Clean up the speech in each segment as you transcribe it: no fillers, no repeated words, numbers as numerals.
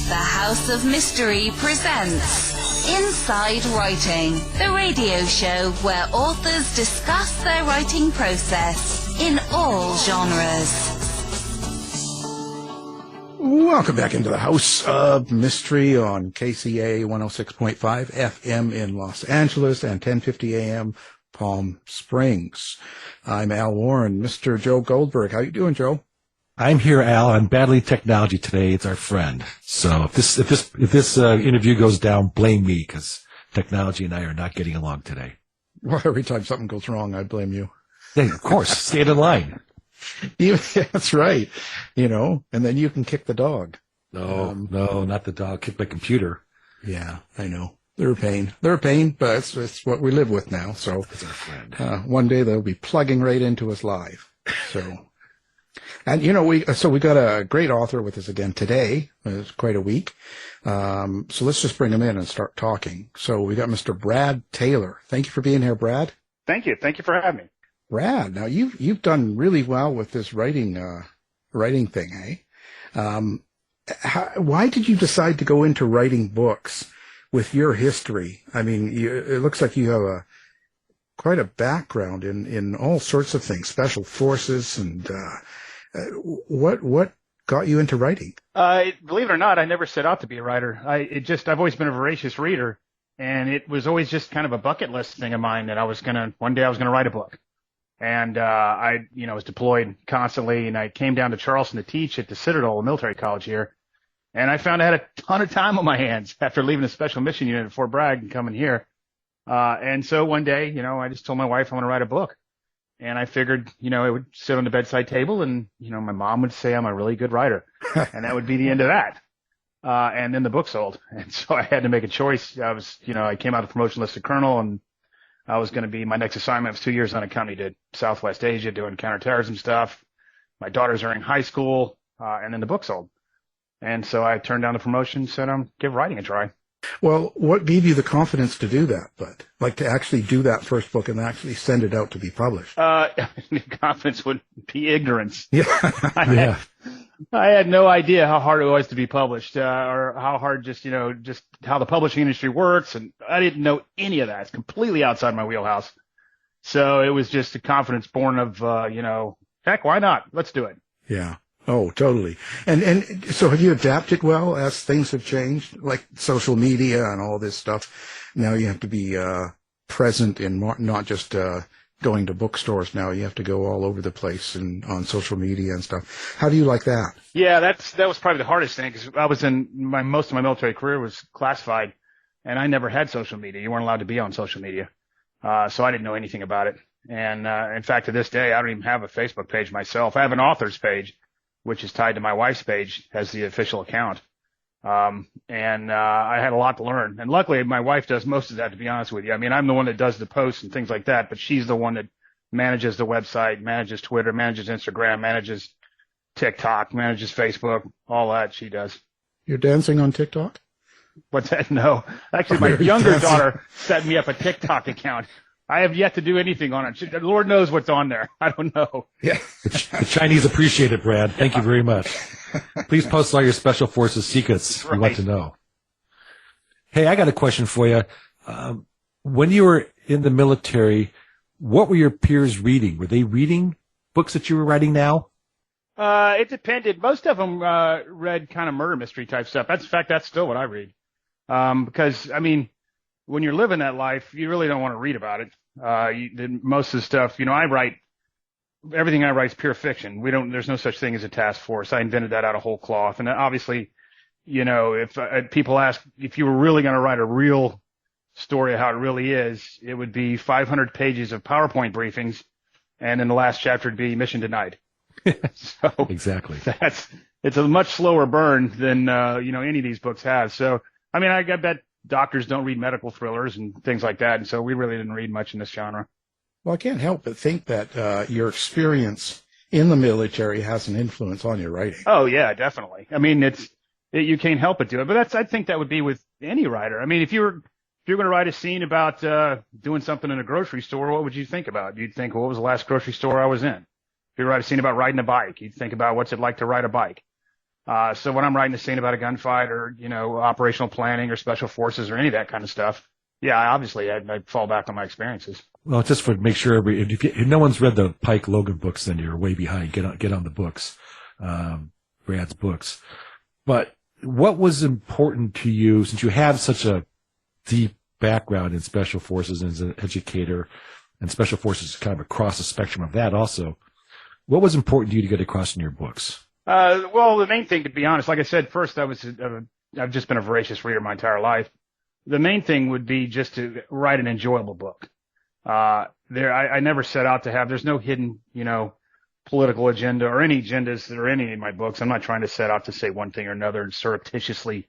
The House of Mystery presents Inside Writing, the radio show where authors discuss their writing process in all genres. Welcome back into the House of Mystery on KCA 106.5 FM in Los Angeles and 1050 AM Palm Springs. I'm Al Warren. Mr. Joe Goldberg. How you doing, Joe? I'm here, Al. I'm battling technology today. It's our friend. So if this interview goes down, blame me, because technology and I are not getting along today. Well, every time something goes wrong, I blame you. Yeah, of course. Stay in line. Yeah, that's right. You know, and then you can kick the dog. No, not the dog. Kick my computer. Yeah, I know. They're a pain, but it's what we live with now. So it's our friend. One day they'll be plugging right into us live. So. And, you know, we got a great author with us again today. It's quite a week. So let's just bring him in and start talking. So we got Mr. Brad Taylor. Thank you for being here, Brad. Thank you. Thank you for having me. Brad, now you've done really well with this writing thing, eh? Why did you decide to go into writing books with your history? I mean, it looks like you have quite a background in all sorts of things, special forces and, what got you into writing? Believe it or not, I never set out to be a writer. I've always been a voracious reader, and it was always just kind of a bucket list thing of mine that one day I was gonna write a book. And, I was deployed constantly, and I came down to Charleston to teach at the Citadel, a military college here. And I found I had a ton of time on my hands after leaving a special mission unit at Fort Bragg and coming here. And so one day, I just told my wife I'm going to write a book. And I figured, it would sit on the bedside table and, my mom would say I'm a really good writer. And that would be the end of that. And then the book sold. And so I had to make a choice. I came out of the promotion list of colonel, and I was going to be, my next assignment was 2 years on a company to Southwest Asia doing counterterrorism stuff. My daughters are in high school, and then the book sold. And so I turned down the promotion and said, give writing a try. Well, what gave you the confidence to do that, but like to actually do that first book and actually send it out to be published? The confidence would be ignorance. Yeah. I had no idea how hard it was to be published, or how hard just how the publishing industry works. And I didn't know any of that. It's completely outside my wheelhouse. So it was just a confidence born of, heck, why not? Let's do it. Yeah. Oh, totally. And so have you adapted well as things have changed, like social media and all this stuff? Now you have to be present in not just going to bookstores now. You have to go all over the place and on social media and stuff. How do you like that? Yeah, that was probably the hardest thing, because I was most of my military career was classified, and I never had social media. You weren't allowed to be on social media. So I didn't know anything about it. And in fact, to this day, I don't even have a Facebook page myself. I have an author's page, which is tied to my wife's page as the official account. I had a lot to learn. And luckily, my wife does most of that, to be honest with you. I mean, I'm the one that does the posts and things like that, but she's the one that manages the website, manages Twitter, manages Instagram, manages TikTok, manages Facebook, all that she does. You're dancing on TikTok? What's that? No. Actually, my younger daughter set me up a TikTok account. I have yet to do anything on it. Lord knows what's on there. I don't know. Yeah. The Chinese appreciate it, Brad. Thank you very much. Please post all your special forces secrets. Right. We want to know. Hey, I got a question for you. When you were in the military, what were your peers reading? Were they reading books that you were writing now? It depended. Most of them read kind of murder mystery type stuff. In fact, that's still what I read. Because, I mean, when you're living that life, you really don't want to read about it. Most of the stuff, everything I write is pure fiction. There's no such thing as a task force. I invented that out of whole cloth. And obviously, if people ask if you were really going to write a real story of how it really is, it would be 500 pages of PowerPoint briefings. And then the last chapter would be mission denied. So exactly. It's a much slower burn than, any of these books have. So, I mean, I bet doctors don't read medical thrillers and things like that, and so we really didn't read much in this genre. Well, I can't help but think that your experience in the military has an influence on your writing. Oh, yeah, definitely. I mean, you can't help but do it, but I think that would be with any writer. I mean, if you're going to write a scene about doing something in a grocery store, what would you think about? You'd think, well, what was the last grocery store I was in? If you write a scene about riding a bike, you'd think about what's it like to ride a bike. So when I'm writing a scene about a gunfight or, operational planning or special forces or any of that kind of stuff, yeah, obviously I'd fall back on my experiences. Well, just for make sure, if no one's read the Pike Logan books, then you're way behind. Get on the books, Brad's books. But what was important to you, since you have such a deep background in special forces as an educator, and special forces is kind of across the spectrum of that also, what was important to you to get across in your books? Well, the main thing, to be honest, like I said, first, I've just been a voracious reader my entire life. The main thing would be just to write an enjoyable book. I never set out to have, there's no hidden, political agenda or any agendas that are in any of my books. I'm not trying to set out to say one thing or another and surreptitiously,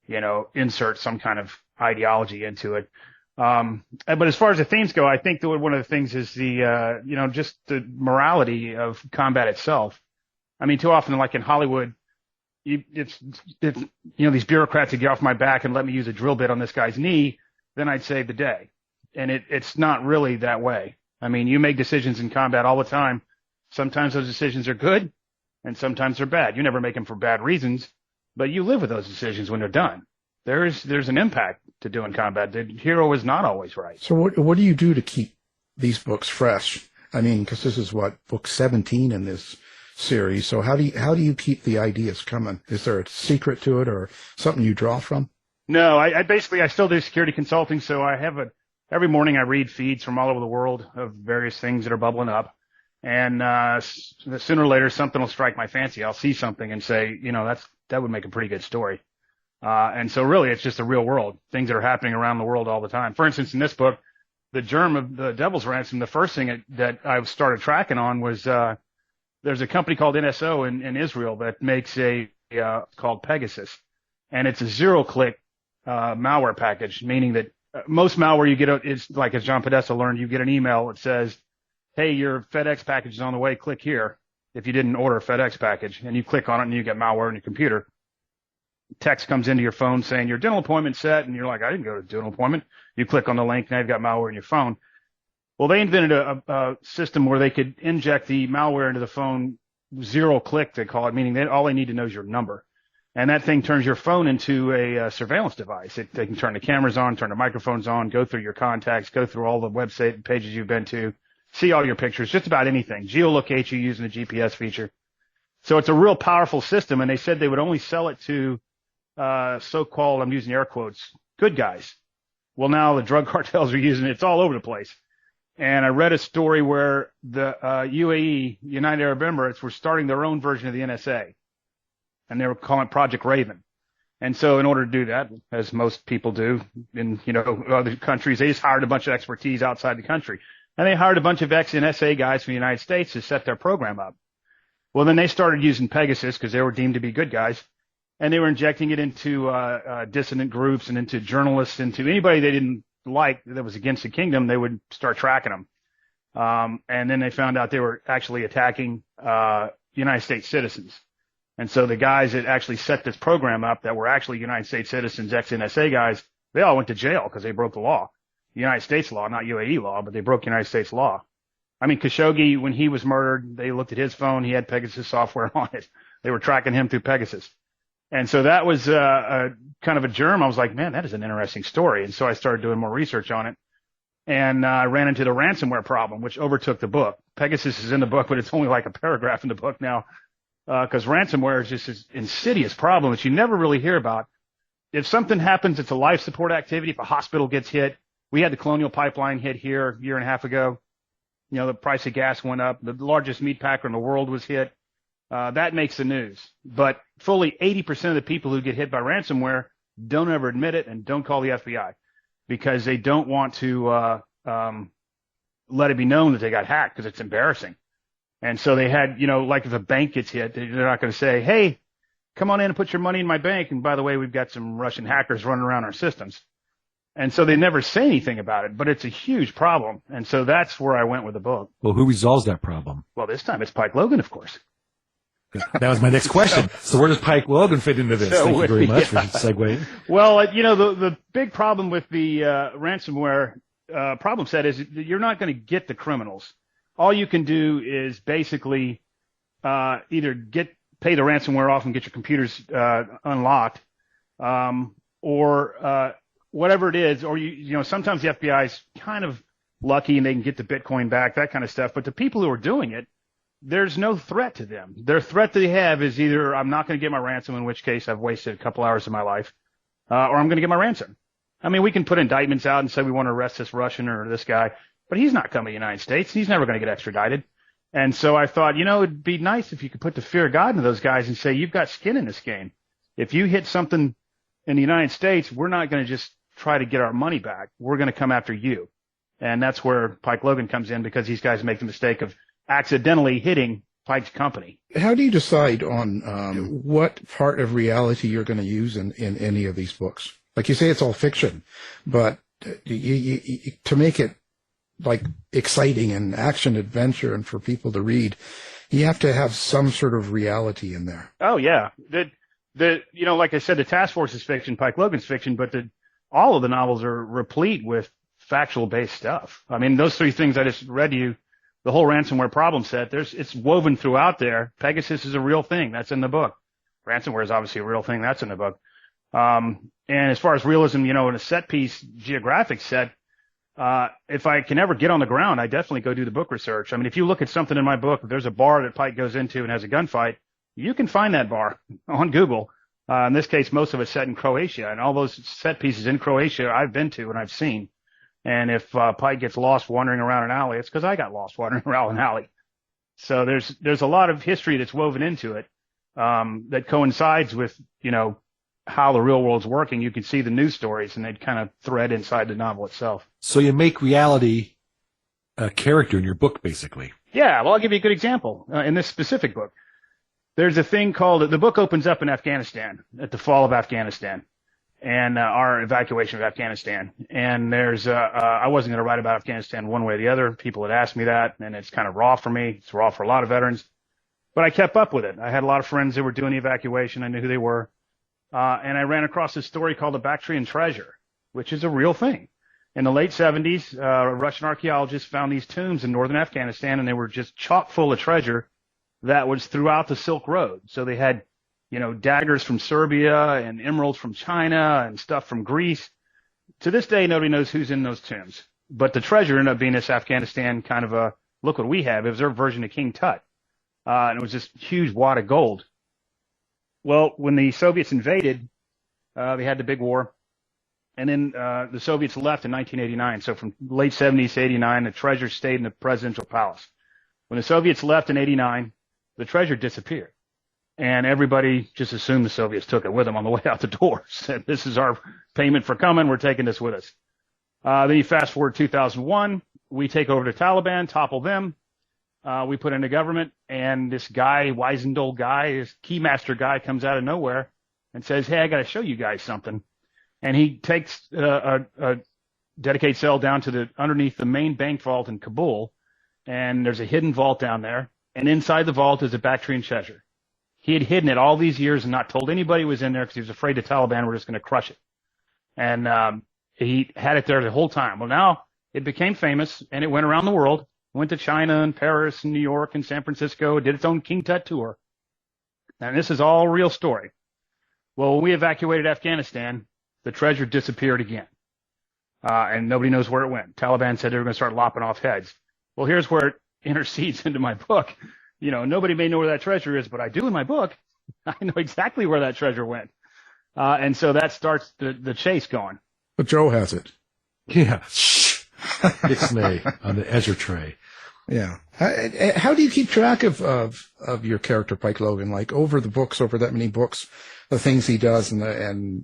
insert some kind of ideology into it. But as far as the themes go, I think that one of the things is just the morality of combat itself. I mean, too often, like in Hollywood, if these bureaucrats would get off my back and let me use a drill bit on this guy's knee, then I'd save the day. And it's not really that way. I mean, you make decisions in combat all the time. Sometimes those decisions are good and sometimes they're bad. You never make them for bad reasons, but you live with those decisions when they're done. There's an impact to doing combat. The hero is not always right. So what do you do to keep these books fresh? I mean, because this is book 17 in this series. So how do you keep the ideas coming? Is there a secret to it or something you draw from? No, I still do security consulting. So I have every morning I read feeds from all over the world of various things that are bubbling up. And sooner or later, something will strike my fancy. I'll see something and say, that would make a pretty good story. And so really, it's just the real world, things that are happening around the world all the time. For instance, in this book, the germ of the Devil's Ransom, the first thing that I started tracking on was there's a company called NSO in Israel that makes called Pegasus. And it's a zero-click malware package, meaning that most malware you get, it's like as John Podesta learned, you get an email that says, hey, your FedEx package is on the way, click here. If you didn't order a FedEx package, and you click on it and you get malware on your computer. Text comes into your phone saying your dental appointment's set, and you're like, I didn't go to a dental appointment. You click on the link, now you've got malware in your phone. Well, they invented a system where they could inject the malware into the phone, zero click, they call it, meaning all they need to know is your number. And that thing turns your phone into a surveillance device. They can turn the cameras on, turn the microphones on, go through your contacts, go through all the website pages you've been to, see all your pictures, just about anything, geolocate you using the GPS feature. So it's a real powerful system, and they said they would only sell it to so-called, I'm using air quotes, good guys. Well, now the drug cartels are using it. It's all over the place. And I read a story where the UAE, United Arab Emirates, were starting their own version of the NSA, and they were calling it Project Raven. And so in order to do that, as most people do in other countries, they just hired a bunch of expertise outside the country. And they hired a bunch of ex-NSA guys from the United States to set their program up. Well, then they started using Pegasus because they were deemed to be good guys. And they were injecting it into dissident groups and into journalists, into anybody they didn't like that was against the kingdom, they would start tracking them. And then they found out they were actually attacking United States citizens. And so the guys that actually set this program up that were actually United States citizens, ex-NSA guys, they all went to jail because they broke the law. United States law, not UAE law, but they broke United States law. I mean, Khashoggi, when he was murdered, they looked at his phone. He had Pegasus software on it. They were tracking him through Pegasus. And so that was a kind of a germ. I was like, man, that is an interesting story. And so I started doing more research on it. And I ran into the ransomware problem, which overtook the book. Pegasus is in the book, but it's only like a paragraph in the book now because ransomware is just this insidious problem that you never really hear about. If something happens, it's a life support activity. If a hospital gets hit, we had the Colonial Pipeline hit here a year and a half ago. The price of gas went up. The largest meat packer in the world was hit. That makes the news. But fully 80% of the people who get hit by ransomware don't ever admit it and don't call the FBI because they don't want to let it be known that they got hacked because it's embarrassing. And so they had, like if a bank gets hit, they're not going to say, hey, come on in and put your money in my bank. And by the way, we've got some Russian hackers running around our systems. And so they never say anything about it, but it's a huge problem. And so that's where I went with the book. Well, who resolves that problem? Well, this time it's Pike Logan, of course. That was my next question. So where does Pike Logan fit into this? Thank you very much for segueing. Well, the big problem with the ransomware problem set is that you're not going to get the criminals. All you can do is basically either get pay the ransomware off and get your computers unlocked, or whatever it is. Or sometimes the FBI is kind of lucky and they can get the Bitcoin back, that kind of stuff. But the people who are doing it, there's no threat to them. Their threat they have is either I'm not going to get my ransom, in which case I've wasted a couple hours of my life, or I'm going to get my ransom. I mean, we can put indictments out and say we want to arrest this Russian or this guy, but he's not coming to the United States. He's never going to get extradited. And so I thought, it'd be nice if you could put the fear of God into those guys and say, you've got skin in this game. If you hit something in the United States, we're not going to just try to get our money back. We're going to come after you. And that's where Pike Logan comes in, because these guys make the mistake of accidentally hitting Pike's company. How do you decide on what part of reality you're going to use in any of these books? Like you say, it's all fiction, but to make it like exciting and action adventure and for people to read, you have to have some sort of reality in there. Oh yeah. Like I said, the Taskforce is fiction, Pike Logan's fiction, but all of the novels are replete with factual based stuff. I mean, those three things I just read to you, the whole ransomware problem set, it's woven throughout there. Pegasus is a real thing. That's in the book. Ransomware is obviously a real thing. That's in the book. And as far as realism, in a set piece geographic set, if I can ever get on the ground, I definitely go do the book research. I mean, if you look at something in my book, if there's a bar that Pike goes into and has a gunfight, you can find that bar on Google. In this case, most of it's set in Croatia, and all those set pieces in Croatia I've been to and I've seen. And if Pike gets lost wandering around an alley, it's because I got lost wandering around an alley. So there's a lot of history that's woven into it that coincides with, how the real world's working. You can see the news stories, and they kind of thread inside the novel itself. So you make reality a character in your book, basically. Yeah, well, I'll give you a good example. In this specific book, there's a thing called, the book opens up in Afghanistan, at the fall of Afghanistan, and our evacuation of Afghanistan. And I wasn't going to write about Afghanistan one way or the other. People had asked me that, and it's kind of raw for me. It's raw for a lot of veterans. But I kept up with it. I had a lot of friends that were doing the evacuation. I knew who they were. And I ran across this story called the Bactrian Treasure, which is a real thing. In the late 70s, Russian archaeologists found these tombs in northern Afghanistan, and they were just chock full of treasure that was throughout the Silk Road. So they had, daggers from Serbia and emeralds from China and stuff from Greece. To this day, nobody knows who's in those tombs. But the treasure ended up being this Afghanistan kind of a, look what we have. It was their version of King Tut. And it was this huge wad of gold. Well, when the Soviets invaded, they had the big war. And then the Soviets left in 1989. So from late 70s to 89, the treasure stayed in the presidential palace. When the Soviets left in 89, the treasure disappeared. And everybody just assumed the Soviets took it with them on the way out the door. Said, this is our payment for coming. We're taking this with us. Then you fast forward 2001. We take over the Taliban, topple them. We put in a government, and this guy, Weisendol guy, this keymaster guy, comes out of nowhere and says, hey, I got to show you guys something. And he takes a dedicated cell down to underneath the main bank vault in Kabul, and there's a hidden vault down there. And inside the vault is a Bactrian treasure. He had hidden it all these years and not told anybody was in there because he was afraid the Taliban were just going to crush it. And he had it there the whole time. Well, now it became famous, and it went around the world. Went to China and Paris and New York and San Francisco, did its own King Tut tour. And this is all a real story. Well, when we evacuated Afghanistan, the treasure disappeared again. And nobody knows where it went. Taliban said they were going to start lopping off heads. Well, here's where it intercedes into my book. Nobody may know where that treasure is, but I do in my book. I know exactly where that treasure went. And so that starts the chase going. But Joe has it. Yeah. Ixnay on the Ezra tray. Yeah. How do you keep track of your character, Pike Logan? Like over that many books, the things he does and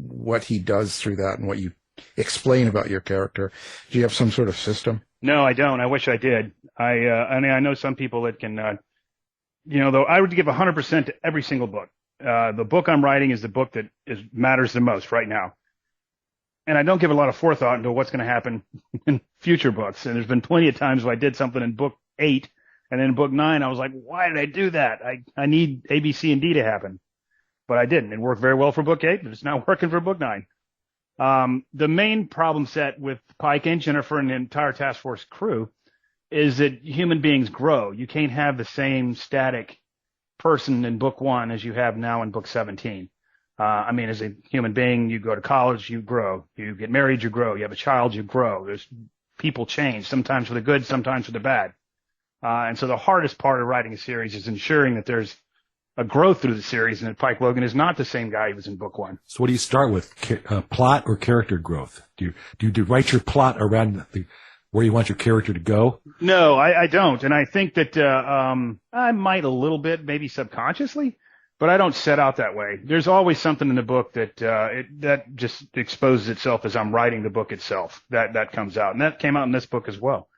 what he does through that and what you explain about your character. Do you have some sort of system? No, I don't. I wish I did. I know some people that can, though I would give 100% to every single book. The book I'm writing is the book that matters the most right now. And I don't give a lot of forethought into what's going to happen in future books. And there's been plenty of times where I did something in book 8, and then in book 9, I was like, why did I do that? I need A, B, C, and D to happen. But I didn't. It worked very well for book 8, but it's not working for book 9. The main problem set with Pike and Jennifer and the entire Taskforce crew is that human beings grow. You can't have the same static person in book 1 as you have now in book 17. I mean, as a human being, you go to college, you grow. You get married, you grow. You have a child, you grow. There's people change, sometimes for the good, sometimes for the bad. And so the hardest part of writing a series is ensuring that there's a growth through the series, and that Pike Logan is not the same guy he was in book 1. So what do you start with? Plot or character growth? Do you write your plot around where you want your character to go? No, I don't. And I think that I might a little bit, maybe subconsciously, but I don't set out that way. There's always something in the book that that just exposes itself as I'm writing the book itself. That comes out. And that came out in this book as well.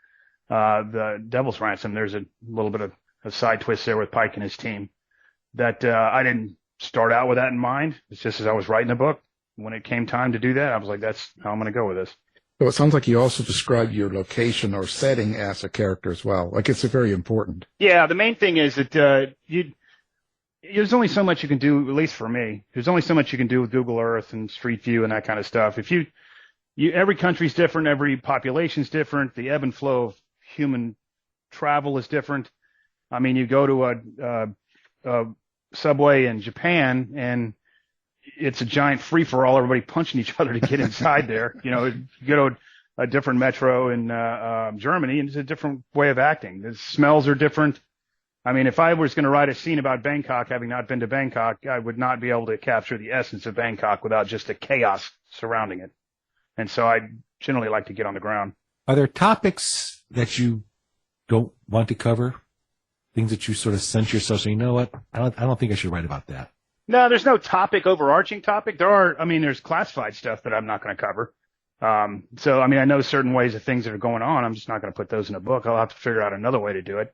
The Devil's Ransom, there's a little bit of a side twist there with Pike and his team that I didn't start out with that in mind. It's just as I was writing the book, when it came time to do that, I was like, that's how I'm going to go with this. So it sounds like you also described your location or setting as a character as well. Like, it's very important. Yeah, the main thing is that there's only so much you can do, at least for me. There's only so much you can do with Google Earth and Street View and that kind of stuff. If every country's different, every population's different, the ebb and flow of human travel is different. I mean, you go to a subway in Japan and it's a giant free-for-all, everybody punching each other to get inside there. You know, you go to a different metro in Germany, and it's a different way of acting. The smells are different. I mean, if I was going to write a scene about Bangkok, having not been to Bangkok, I would not be able to capture the essence of Bangkok without just the chaos surrounding it. And so I generally like to get on the ground. Are there topics that you don't want to cover? Things that you sort of sense yourself saying, you know what, I don't think I should write about that. No, there's no overarching topic. There's classified stuff that I'm not going to cover. So, I mean, I know certain ways of things that are going on. I'm just not going to put those in a book. I'll have to figure out another way to do it.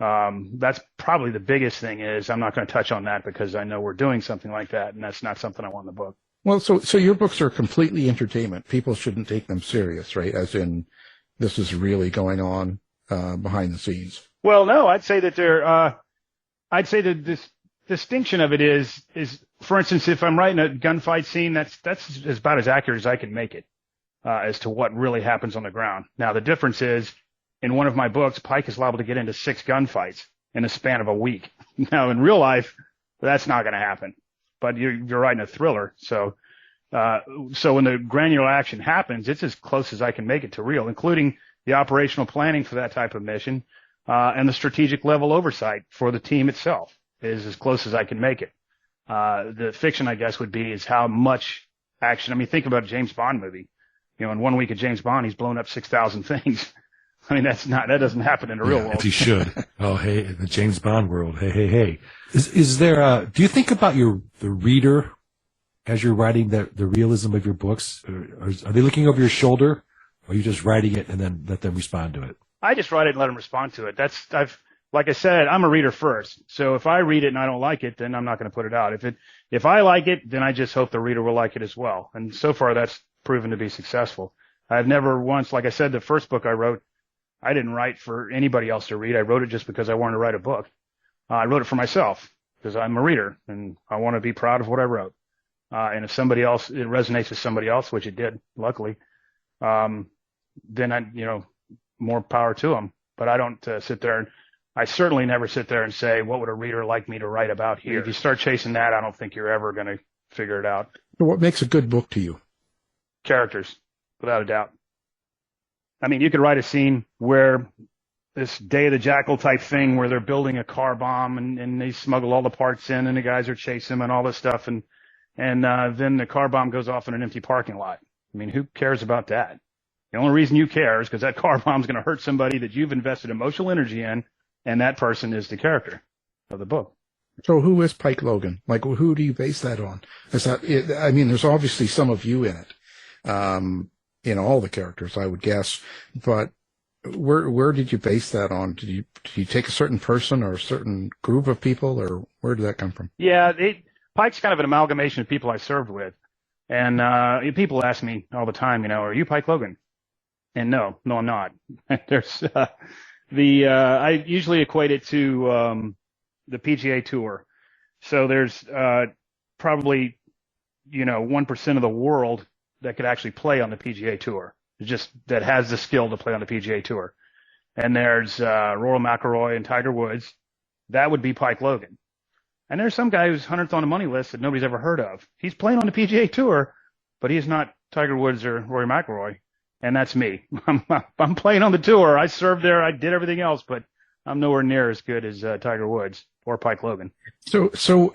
That's probably the biggest thing is I'm not going to touch on that because I know we're doing something like that, and that's not something I want in the book. Well, so your books are completely entertainment. People shouldn't take them serious, right? As in, this is really going on behind the scenes. Well, no, I'd say that I'd say that this distinction of it is, for instance, if I'm writing a gunfight scene, that's about as accurate as I can make it, as to what really happens on the ground. Now, the difference is, in one of my books, Pike is liable to get into 6 gunfights in a span of a week. Now, in real life, that's not going to happen. But you're writing a thriller, so when the granular action happens, it's as close as I can make it to real, including the operational planning for that type of mission, and the strategic level oversight for the team itself is as close as I can make it. The fiction, I guess, would be is how much action. I mean, think about a James Bond movie. You know, in 1 week of James Bond, he's blown up 6,000 things. I mean, that doesn't happen in the real world. If he should. Oh, hey, in the James Bond world. Hey. Is there do you think about the reader as you're writing the realism of your books? Are they looking over your shoulder, or are you just writing it and then let them respond to it? I just write it and let them respond to it. Like I said, I'm a reader first. So if I read it and I don't like it, then I'm not going to put it out. If I like it, then I just hope the reader will like it as well. And so far, that's proven to be successful. I've never once, like I said, the first book I wrote, I didn't write for anybody else to read. I wrote it just because I wanted to write a book. I wrote it for myself because I'm a reader and I want to be proud of what I wrote. And if somebody else, it resonates with somebody else, which it did, luckily, then more power to them. But I don't sit there and I certainly never sit there and say, what would a reader like me to write about here? If you start chasing that, I don't think you're ever going to figure it out. What makes a good book to you? Characters, without a doubt. I mean, you could write a scene where this Day of the Jackal type thing where they're building a car bomb and they smuggle all the parts in and the guys are chasing them and all this stuff. And then the car bomb goes off in an empty parking lot. I mean, who cares about that? The only reason you care is because that car bomb is going to hurt somebody that you've invested emotional energy in. And that person is the character of the book. So who is Pike Logan? Like, who do you base that on? I mean, there's obviously some of you in it. In all the characters, I would guess. But where did you base that on? Did you take a certain person or a certain group of people, or where did that come from? Yeah, Pike's kind of an amalgamation of people I served with. And people ask me all the time, are you Pike Logan? And no, I'm not. There's I usually equate it to the PGA Tour. So there's probably 1% of the world that could actually play on the PGA Tour, just that has the skill to play on the PGA Tour. And there's Rory McIlroy and Tiger Woods. That would be Pike Logan. And there's some guy who's 100th on the money list that nobody's ever heard of. He's playing on the PGA Tour, but he's not Tiger Woods or Rory McIlroy. And that's me. I'm playing on the tour. I served there. I did everything else, but I'm nowhere near as good as Tiger Woods or Pike Logan. So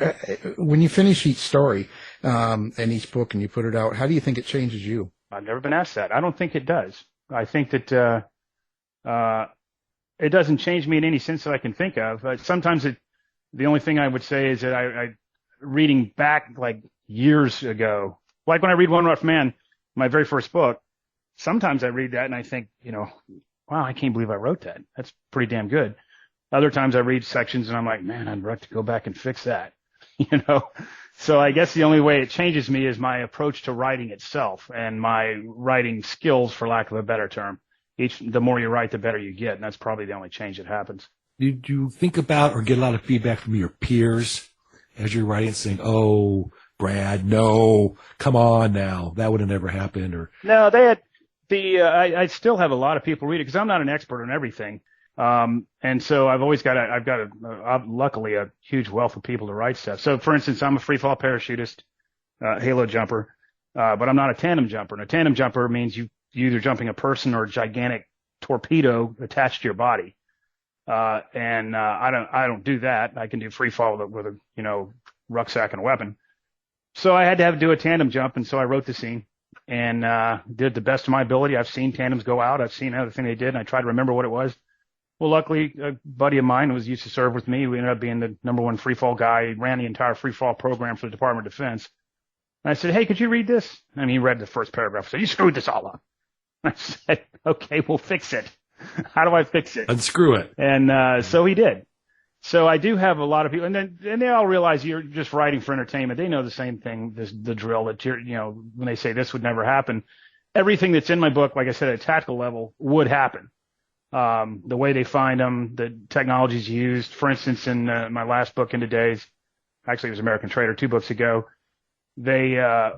when you finish each story and each book and you put it out, how do you think it changes you? I've never been asked that. I don't think it does. I think that it doesn't change me in any sense that I can think of. Sometimes the only thing I would say is that I reading back like years ago, like when I read One Rough Man, my very first book, sometimes I read that and I think, wow, I can't believe I wrote that. That's pretty damn good. Other times I read sections and I'm like, man, I'd like to go back and fix that, So I guess the only way it changes me is my approach to writing itself and my writing skills, for lack of a better term. The more you write, the better you get. And that's probably the only change that happens. Did you think about or get a lot of feedback from your peers as you're writing, saying, "Oh, Brad, no, come on now, that would have never happened"? Or no, they had I still have a lot of people read it because I'm not an expert on everything, and so I've got luckily a huge wealth of people to write stuff. So, for instance, I'm a free fall parachutist, halo jumper, but I'm not a tandem jumper. And a tandem jumper means you're either jumping a person or a gigantic torpedo attached to your body. I don't do that. I can do free fall with a rucksack and a weapon. So I had to do a tandem jump. And so I wrote the scene and, did the best of my ability. I've seen tandems go out. I've seen everything they did. And I tried to remember what it was. Well, luckily a buddy of mine was used to serve with me. We ended up being the #1 free fall guy. He ran the entire free fall program for the Department of Defense. And I said, "Hey, could you read this?" And he read the first paragraph. So "You screwed this all up." I said, "Okay, we'll fix it. How do I fix it?" Unscrew it. And so he did. So I do have a lot of people, and they all realize you're just writing for entertainment. They know the same thing, the drill that when they say this would never happen, everything that's in my book, like I said, at a tactical level, would happen. The way they find them, the technologies used. For instance, in my last book, Into Days, actually it was American Trader 2 books ago, they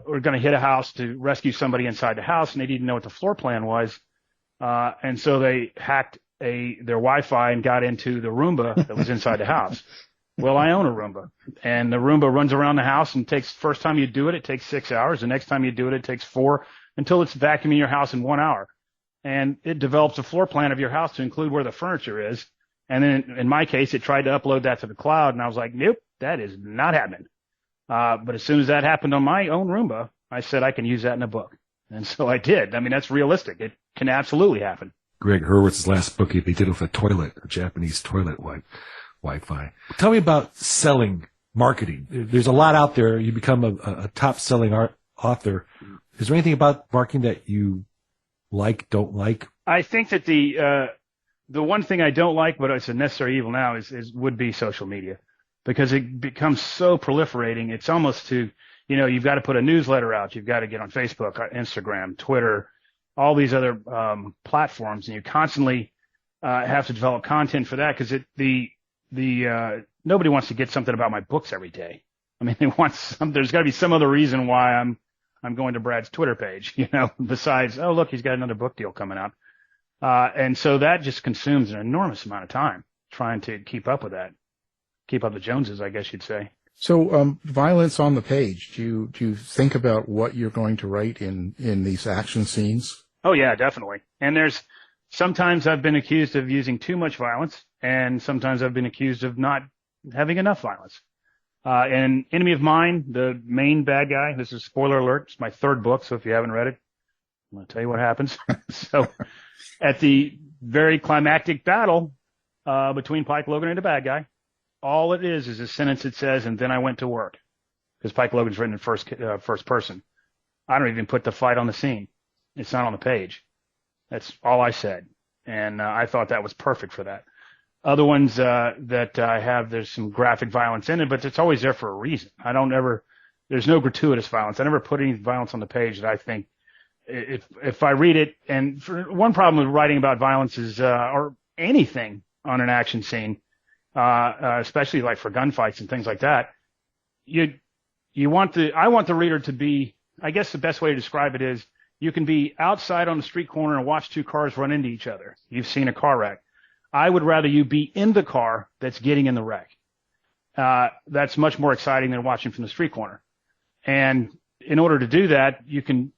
were going to hit a house to rescue somebody inside the house, and they didn't know what the floor plan was. And so they hacked their Wi-Fi and got into the Roomba that was inside the house. Well, I own a Roomba, and the Roomba runs around the house and first time you do it, it takes 6 hours. The next time you do it, it takes 4 until it's vacuuming your house in 1 hour. And it develops a floor plan of your house to include where the furniture is. And then in my case, it tried to upload that to the cloud, and I was like, nope, that is not happening. But as soon as that happened on my own Roomba, I said I can use that in a book. And so I did. I mean, that's realistic. It can absolutely happen. Greg Hurwitz's last book, they did it with a Japanese toilet Wi-Fi. Tell me about selling, marketing. There's a lot out there. You become a top-selling author. Is there anything about marketing that you don't like? I think that the one thing I don't like, but it's a necessary evil now, would be social media, because it becomes so proliferating. It's almost you've got to put a newsletter out. You've got to get on Facebook, Instagram, Twitter, all these other platforms, and you constantly have to develop content for that, because nobody wants to get something about my books every day. I mean, there's got to be some other reason why I'm going to Brad's Twitter page, besides, oh, look, he's got another book deal coming out. And so that just consumes an enormous amount of time trying to keep up with that, keep up the Joneses, I guess you'd say. So, violence on the page. Do you think about what you're going to write in these action scenes? Oh yeah, definitely. And sometimes I've been accused of using too much violence, and sometimes I've been accused of not having enough violence. And Enemy of Mine, the main bad guy, this is spoiler alert, it's my 3rd book, so if you haven't read it, I'm going to tell you what happens. So at the very climactic battle between Pike Logan and the bad guy, all it is a sentence that says, "And then I went to work," because Pike Logan's written in first person. I don't even put the fight on the scene. It's not on the page. That's all I said. And I thought that was perfect for that. Other ones that I have, there's some graphic violence in it, but it's always there for a reason. There's no gratuitous violence. I never put any violence on the page that I think, if I read it, and one problem with writing about violence is, or anything on an action scene, especially like for gunfights and things like that, I want the reader to be, I guess the best way to describe it is, you can be outside on the street corner and watch 2 cars run into each other. You've seen a car wreck. I would rather you be in the car that's getting in the wreck. that's much more exciting than watching from the street corner. And in order to do that,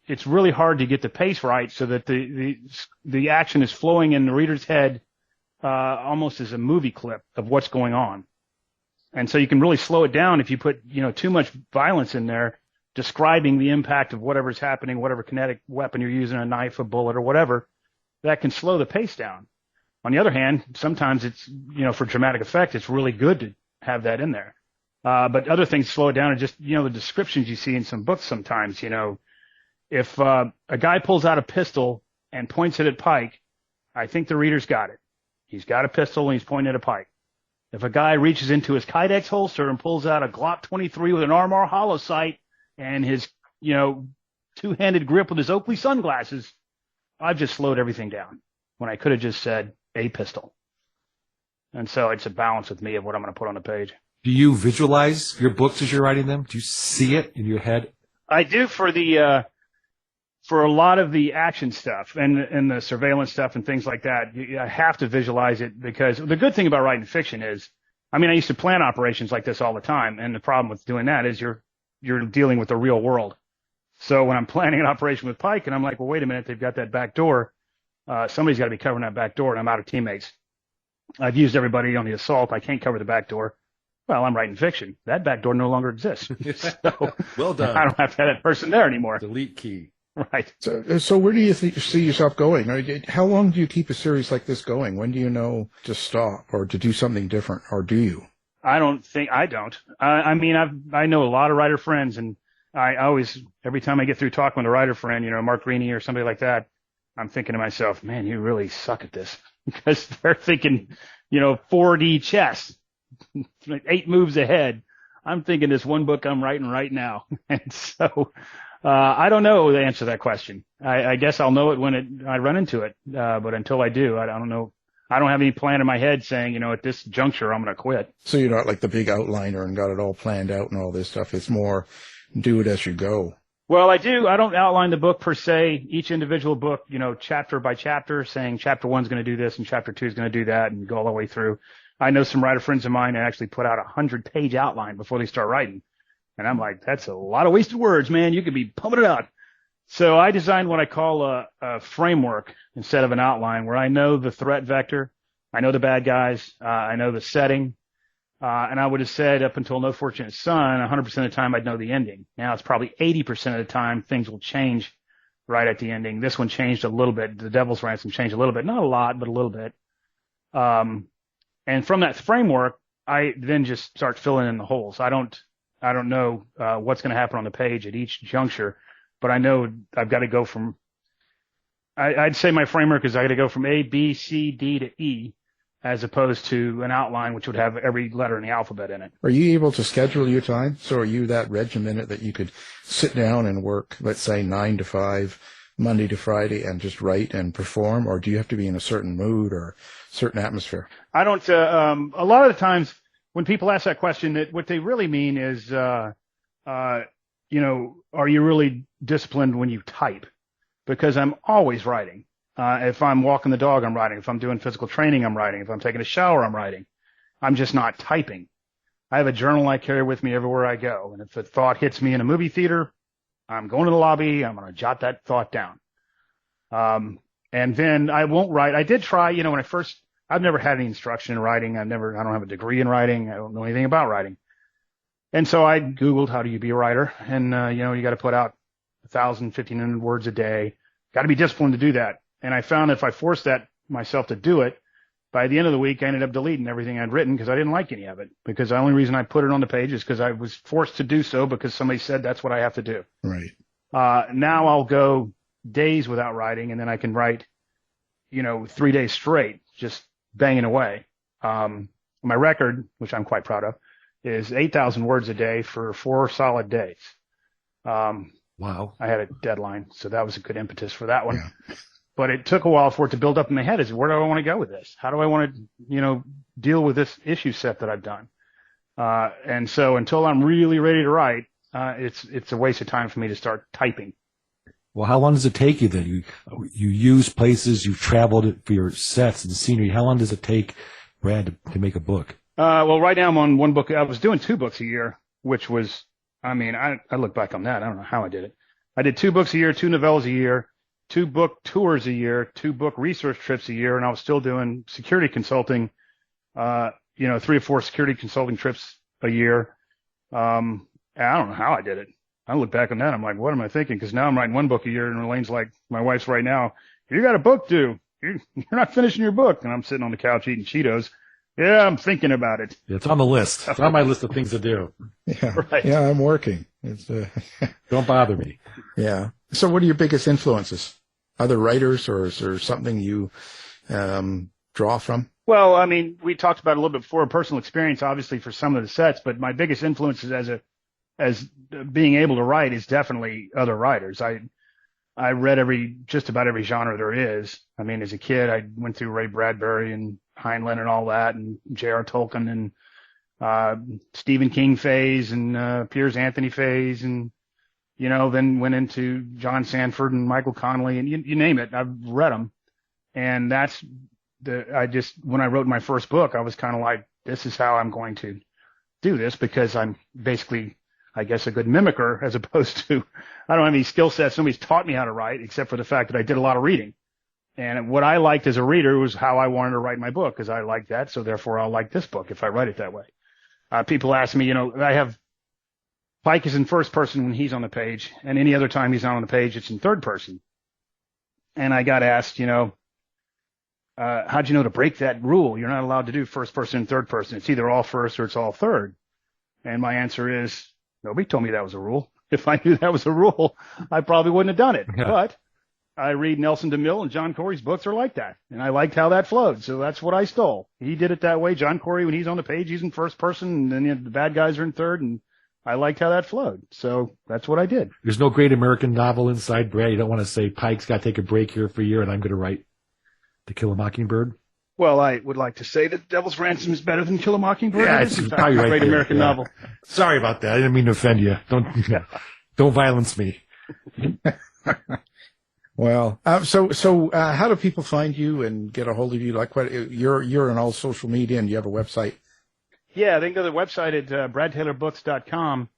it's really hard to get the pace right so that the action is flowing in the reader's head, almost as a movie clip of what's going on. And so you can really slow it down if you put, too much violence in there, describing the impact of whatever's happening, whatever kinetic weapon you're using, a knife, a bullet, or whatever, that can slow the pace down. On the other hand, sometimes it's, for dramatic effect, it's really good to have that in there. But other things slow it down, and just, the descriptions you see in some books sometimes, if a guy pulls out a pistol and points it at Pike, I think the reader's got it. He's got a pistol and he's pointing at a Pike. If a guy reaches into his Kydex holster and pulls out a Glock 23 with an Armor hollow sight and his, two-handed grip with his Oakley sunglasses, I've just slowed everything down when I could have just said a pistol. And so it's a balance with me of what I'm going to put on the page. Do you visualize your books as you're writing them? Do you see it in your head? I do for a lot of the action stuff and the surveillance stuff and things like that. I have to visualize it, because the good thing about writing fiction is, I used to plan operations like this all the time. And the problem with doing that is you're dealing with the real world. So when I'm planning an operation with Pike and I'm like, well, wait a minute, they've got that back door. Somebody's got to be covering that back door, and I'm out of teammates. I've used everybody on the assault. I can't cover the back door. Well, I'm writing fiction. That back door no longer exists. So well done. I don't have to have that person there anymore. Delete key. Right. So where do you see yourself going? How long do you keep a series like this going? When do you know to stop or to do something different, or do you? I don't. I know a lot of writer friends, and I always, every time I get through talking with a writer friend, Mark Greaney or somebody like that, I'm thinking to myself, man, you really suck at this, because they're thinking, 4D chess, 8 moves ahead. I'm thinking this one book I'm writing right now. And so, I don't know the answer to that question. I guess I'll know it when I run into it. But until I do, I don't know. I don't have any plan in my head saying, at this juncture, I'm going to quit. So you're not like the big outliner and got it all planned out and all this stuff. It's more do it as you go. Well, I do. I don't outline the book per se, each individual book, chapter by chapter, saying chapter 1 is going to do this and chapter 2 is going to do that, and go all the way through. I know some writer friends of mine that actually put out 100-page outline before they start writing. And I'm like, that's a lot of wasted words, man. You could be pumping it out. So I designed what I call a framework instead of an outline, where I know the threat vector, I know the bad guys, I know the setting, and I would have said up until No Fortunate Son, 100% of the time I'd know the ending. Now it's probably 80% of the time things will change right at the ending. This one changed a little bit. The Devil's Ransom changed a little bit, not a lot, but a little bit. And from that framework, I then just start filling in the holes. I don't know what's going to happen on the page at each juncture, but I know I've got to go from, I'd say my framework is I got to go from A, B, C, D to E, as opposed to an outline which would have every letter in the alphabet in it. Are you able to schedule your time? So are you that regimented that you could sit down and work, let's say 9 to 5, Monday to Friday, and just write and perform? Or do you have to be in a certain mood or certain atmosphere? I don't, a lot of the times when people ask that question, what they really mean is, are you really disciplined when you type? Because I'm always writing. If I'm walking the dog, I'm writing. If I'm doing physical training, I'm writing. If I'm taking a shower, I'm writing. I'm just not typing. I have a journal I carry with me everywhere I go. And if a thought hits me in a movie theater, I'm going to the lobby. I'm going to jot that thought down. And then I won't write. I did try, when I first, I've never had any instruction in writing. I don't have a degree in writing. I don't know anything about writing. And so I Googled, how do you be a writer? And, you got to put out 1,000, 1,500 words a day. Got to be disciplined to do that. And I found if I forced myself to do it, by the end of the week, I ended up deleting everything I'd written because I didn't like any of it. Because the only reason I put it on the page is because I was forced to do so because somebody said that's what I have to do. Right. Now I'll go days without writing, and then I can write, 3 days straight, just banging away. My record, which I'm quite proud of, is 8,000 words a day for 4 solid days. Wow. I had a deadline, so that was a good impetus for that one. Yeah. But it took a while for it to build up in my head. Is where do I want to go with this? How do I want to, deal with this issue set that I've done? And so until I'm really ready to write, it's a waste of time for me to start typing. Well, how long does it take you then? You use places, you've traveled for your sets and scenery. How long does it take, Brad, to make a book? Well, right now I'm on one book. I was doing 2 books a year, which was, I mean, I look back on that. I don't know how I did it. I did 2 books a year, 2 novellas a year, 2 book tours a year, 2 book research trips a year, and I was still doing security consulting, 3 or 4 security consulting trips a year. I don't know how I did it. I look back on that. I'm like, what am I thinking? Because now I'm writing 1 book a year, and Elaine's like, my wife's right now, you got a book due. You're not finishing your book. And I'm sitting on the couch eating Cheetos. Yeah, I'm thinking about it. It's on the list. It's on my list of things to do. Yeah, Right. yeah, I'm working. It's Don't bother me. yeah. So, what are your biggest influences? Other writers, or is there something you draw from? Well, I mean, we talked about it a little bit before, personal experience, obviously, for some of the sets, but my biggest influences as being able to write is definitely other writers. I read just about every genre there is. I mean, as a kid, I went through Ray Bradbury and Heinlein and all that, and J.R. Tolkien and Stephen King phase and Piers Anthony phase, and then went into John Sanford and Michael Connelly, and you name it. I've read them, and that's when I wrote my first book, I was kind of like, this is how I'm going to do this, because I'm basically, I guess, a good mimicker, as opposed to, I don't have any skill sets. Nobody's taught me how to write, except for the fact that I did a lot of reading. And what I liked as a reader was how I wanted to write my book, because I liked that. So therefore, I'll like this book if I write it that way. People ask me, I have Pike is in first person when he's on the page, and any other time he's not on the page, it's in third person. And I got asked, how'd you know to break that rule? You're not allowed to do first person and third person. It's either all first or it's all third. And my answer is, nobody told me that was a rule. If I knew that was a rule, I probably wouldn't have done it. Yeah. But I read Nelson DeMille and John Corey's books are like that. And I liked how that flowed. So that's what I stole. He did it that way. John Corey, when he's on the page, he's in first person, and then the bad guys are in third. And I liked how that flowed. So that's what I did. There's no great American novel inside, Brad. You don't want to say Pike's got to take a break here for a year and I'm going to write To Kill a Mockingbird. Well, I would like to say that Devil's Ransom is better than Kill a Mockingbird. Yeah, it's it's probably a right great there. American novel. Sorry about that. I didn't mean to offend you. Don't violence me. Well, so how do people find you and get a hold of you? Like, what you're on all social media, and you have a website? Yeah, they can go to the website at bradtaylorbooks.com,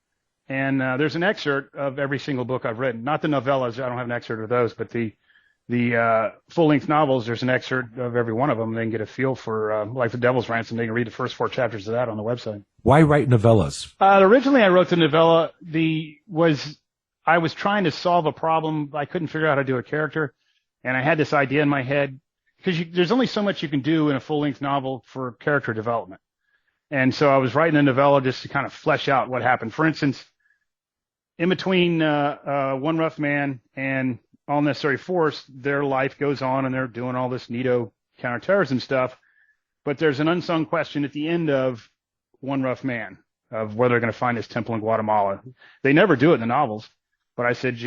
and there's an excerpt of every single book I've written. Not the novellas. I don't have an excerpt of those, but the full-length novels, there's an excerpt of every one of them. They can get a feel for, like The Devil's Ransom. They can read the first 4 chapters of that on the website. Why write novellas? Originally, I wrote the novella. I was trying to solve a problem. I couldn't figure out how to do a character, and I had this idea in my head, because there's only so much you can do in a full-length novel for character development. And so I was writing a novella just to kind of flesh out what happened. For instance, in between One Rough Man and All Necessary Force, their life goes on, and they're doing all this NATO counterterrorism stuff. But there's an unsung question at the end of One Rough Man of where they're going to find this temple in Guatemala. They never do it in the novels. But I said,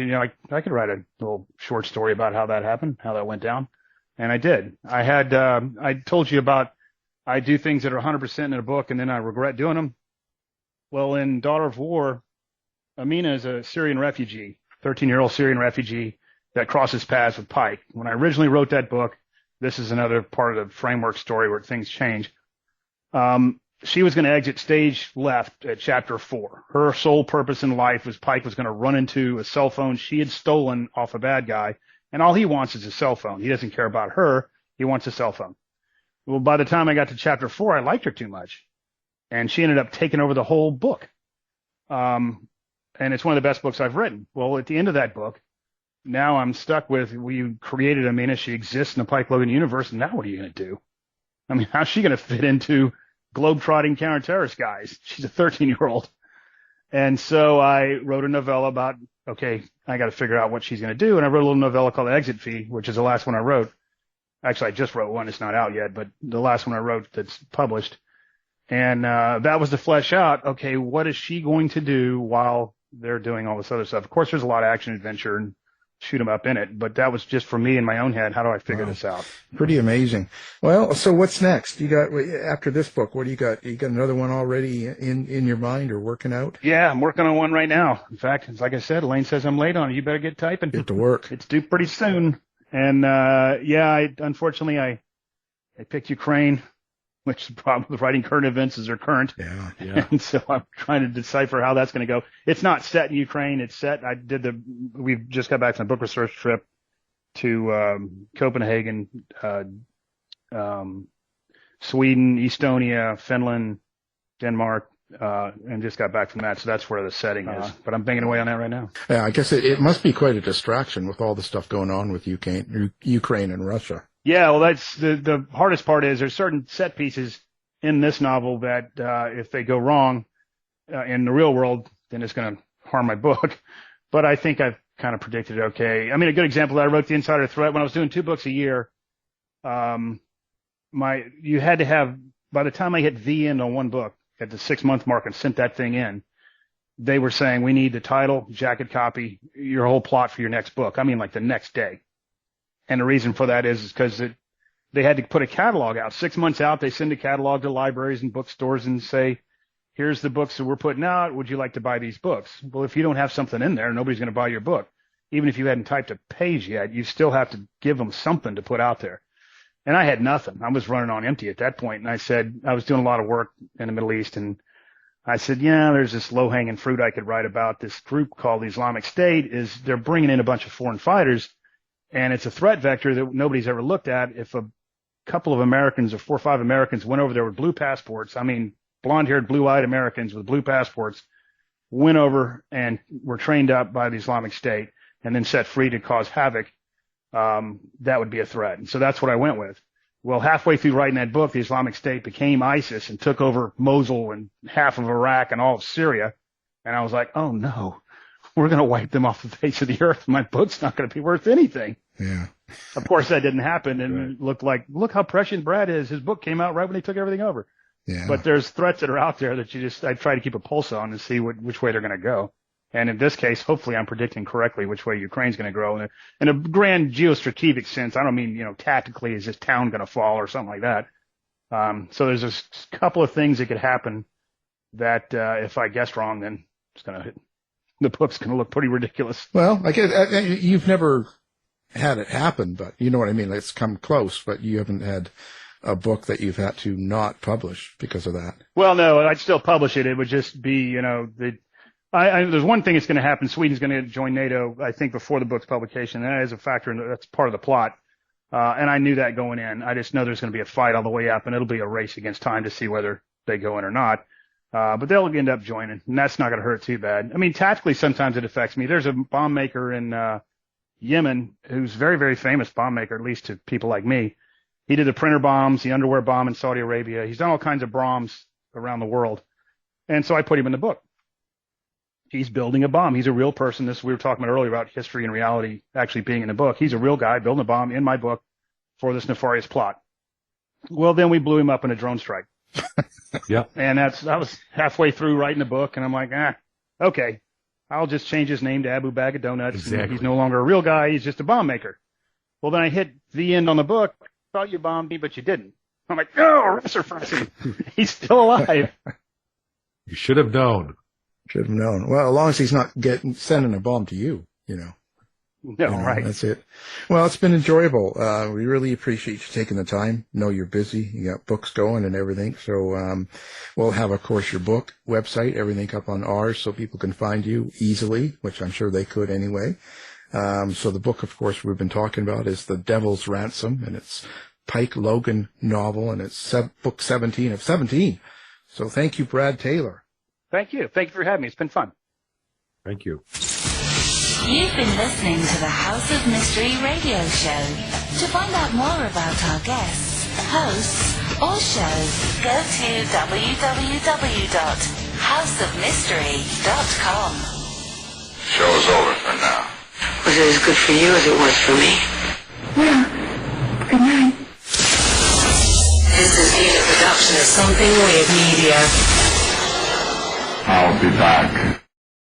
I could write a little short story about how that happened, how that went down. And I did. I told you about, I do things that are 100% in a book, and then I regret doing them. Well, in Daughter of War, Amina is a Syrian refugee, 13-year-old Syrian refugee that crosses paths with Pike. When I originally wrote that book, this is another part of the framework story where things change. She was going to exit stage left at chapter 4. Her sole purpose in life was Pike was going to run into a cell phone she had stolen off a bad guy, and all he wants is a cell phone. He doesn't care about her. He wants a cell phone. Well, by the time I got to chapter 4, I liked her too much, and she ended up taking over the whole book. And it's one of the best books I've written. Well, at the end of that book, now I'm stuck with, we created Amina. She exists in the Pike Logan universe, and now what are you going to do? I mean, how's she going to fit into globe-trotting counter-terrorist guys? She's a 13-year-old. And so I wrote a novella about, okay, I got to figure out what she's going to do. And I wrote a little novella called Exit Fee, which is the last one I wrote. Actually, I just wrote one. It's not out yet, but the last one I wrote that's published. And that was to flesh out, okay, what is she going to do while they're doing all this other stuff? Of course, there's a lot of action adventure and shoot 'em up in it, but that was just for me in my own head. How do I figure this out? Pretty amazing. Well, so what's next? You got, after this book, what do you got? You got another one already in your mind or working out? Yeah, I'm working on one right now. In fact, like I said, Elaine says I'm late on it. You better get typing. Get to work. It's due pretty soon. And unfortunately I picked Ukraine which is the problem with writing current events is they're current. Yeah. And so I'm trying to decipher how that's going to go. It's not set in Ukraine. It's set. We've just got back from a book research trip to Copenhagen, Sweden, Estonia, Finland, Denmark, and just got back from that. So that's where the setting is. But I'm banging away on that right now. Yeah, I guess it must be quite a distraction with all the stuff going on with Ukraine and Russia. Yeah, well, that's the hardest part is there's certain set pieces in this novel that if they go wrong in the real world, then it's going to harm my book. But I think I've kind of predicted it okay. I mean, a good example, I wrote The Insider Threat when I was doing 2 books a year. You had to have, by the time I hit the end on one book at the 6-month mark and sent that thing in, they were saying, we need the title, jacket copy, your whole plot for your next book. I mean, like the next day. And the reason for that is because they had to put a catalog out. 6 months out, they send a catalog to libraries and bookstores and say, here's the books that we're putting out. Would you like to buy these books? Well, if you don't have something in there, nobody's going to buy your book. Even if you hadn't typed a page yet, you still have to give them something to put out there. And I had nothing. I was running on empty at that point. And I said, I was doing a lot of work in the Middle East. And I said, yeah, there's this low-hanging fruit I could write about. This group called the Islamic State they're bringing in a bunch of foreign fighters. And it's a threat vector that nobody's ever looked at. If a couple of Americans or 4 or 5 Americans went over there with blue passports, I mean, blonde-haired, blue-eyed Americans with blue passports, went over and were trained up by the Islamic State and then set free to cause havoc, that would be a threat. And so that's what I went with. Well, halfway through writing that book, the Islamic State became ISIS and took over Mosul and half of Iraq and all of Syria. And I was like, oh, no. We're going to wipe them off the face of the earth. My book's not going to be worth anything. Yeah. Of course, that didn't happen. And it looked like, look how prescient Brad is. His book came out right when they took everything over. Yeah. But there's threats that are out there that I try to keep a pulse on and see which way they're going to go. And in this case, hopefully I'm predicting correctly which way Ukraine's going to grow. In a grand geostrategic sense, I don't mean, tactically, is this town going to fall or something like that. So there's a couple of things that could happen that if I guess wrong, then the book's going to look pretty ridiculous. Well, I guess you've never had it happen, but you know what I mean? It's come close, but you haven't had a book that you've had to not publish because of that. Well, no, I'd still publish it. It would just be, there's one thing that's going to happen. Sweden's going to join NATO, I think, before the book's publication. That is a factor, and that's part of the plot. And I knew that going in. I just know there's going to be a fight all the way up, and it'll be a race against time to see whether they go in or not. But they'll end up joining, and that's not going to hurt too bad. I mean, tactically, sometimes it affects me. There's a bomb maker in Yemen who's very, very famous bomb maker, at least to people like me. He did the printer bombs, the underwear bomb in Saudi Arabia. He's done all kinds of bombs around the world. And so I put him in the book. He's building a bomb. He's a real person. We were talking about earlier about history and reality actually being in the book. He's a real guy building a bomb in my book for this nefarious plot. Well, then we blew him up in a drone strike. Yeah. And I was halfway through writing the book, and I'm like, okay, I'll just change his name to Abu Bag of Donuts. Exactly. He's no longer a real guy. He's just a bomb maker. Well, then I hit the end on the book. Thought you bombed me, but you didn't. I'm like, no, he's still alive. You should have known. Should have known. Well, as long as he's not sending a bomb to you, No, right. That's it. Well, it's been enjoyable. We really appreciate you taking the time. Know you're busy. You got books going and everything. So we'll have, of course, your book, website, everything up on ours so people can find you easily, which I'm sure they could anyway. So the book, of course, we've been talking about is The Devil's Ransom, and it's Pike Logan novel, and it's book 17 of 17. So thank you, Brad Taylor. Thank you. Thank you for having me. It's been fun. Thank you. You've been listening to the House of Mystery radio show. To find out more about our guests, hosts, or shows, go to www.houseofmystery.com. Show's over for now. Was it as good for you as it was for me? Well, good night. This has been a production of Something Weird Media. I'll be back.